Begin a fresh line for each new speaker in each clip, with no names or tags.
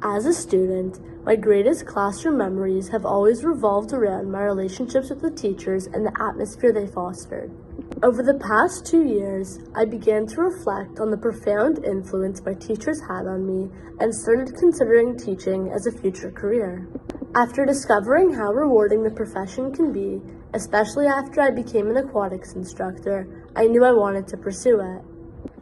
As a student, my greatest classroom memories have always revolved around my relationships with the teachers and the atmosphere they fostered. Over the past 2 years, I began to reflect on the profound influence my teachers had on me and started considering teaching as a future career. After discovering how rewarding the profession can be, especially after I became an aquatics instructor, I knew I wanted to pursue it.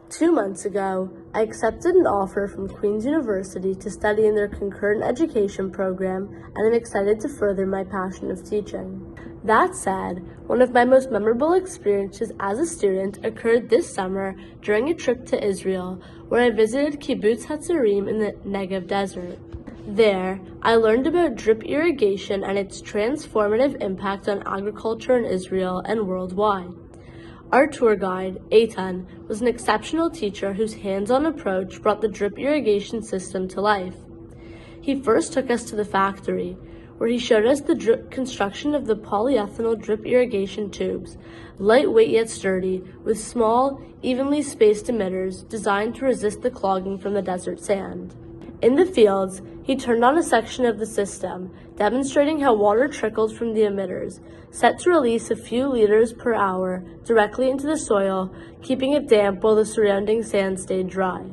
2 months ago, I accepted an offer from Queen's University to study in their concurrent education program, and I'm excited to further my passion of teaching. That said, one of my most memorable experiences as a student occurred this summer during a trip to Israel, where I visited Kibbutz Hatzerim in the Negev Desert. There, I learned about drip irrigation and its transformative impact on agriculture in Israel and worldwide. Our tour guide, Eitan, was an exceptional teacher whose hands-on approach brought the drip irrigation system to life. He first took us to the factory, where he showed us the construction of the polyethanol drip irrigation tubes, lightweight yet sturdy, with small, evenly spaced emitters designed to resist the clogging from the desert sand. In the fields, he turned on a section of the system, demonstrating how water trickled from the emitters, set to release a few liters per hour directly into the soil, keeping it damp while the surrounding sand stayed dry.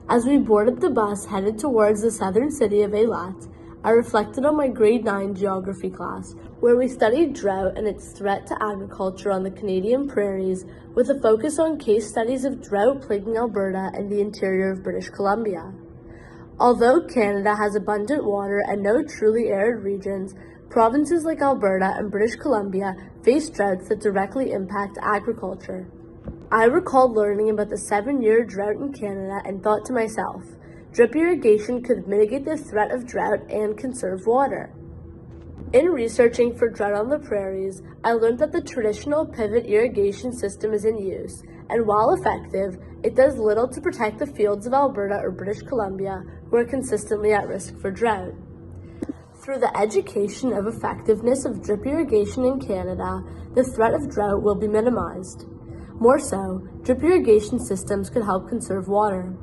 As we boarded the bus headed towards the southern city of Eilat, I reflected on my grade 9 geography class, where we studied drought and its threat to agriculture on the Canadian prairies, with a focus on case studies of drought plaguing Alberta and the interior of British Columbia. Although Canada has abundant water and no truly arid regions, provinces like Alberta and British Columbia face droughts that directly impact agriculture. I recalled learning about the 7-year drought in Canada and thought to myself, drip irrigation could mitigate the threat of drought and conserve water. In researching for drought on the prairies, I learned that the traditional pivot irrigation system is in use, and while effective, it does little to protect the fields of Alberta or British Columbia, who are consistently at risk for drought. Through the education of effectiveness of drip irrigation in Canada, the threat of drought will be minimized. More so, drip irrigation systems could help conserve water.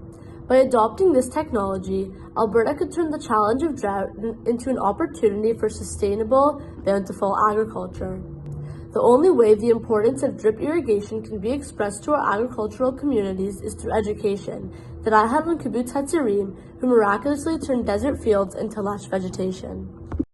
By adopting this technology, Alberta could turn the challenge of drought into an opportunity for sustainable, bountiful agriculture. The only way the importance of drip irrigation can be expressed to our agricultural communities is through education that I had on Kibbutz Hatzerim, who miraculously turned desert fields into lush vegetation.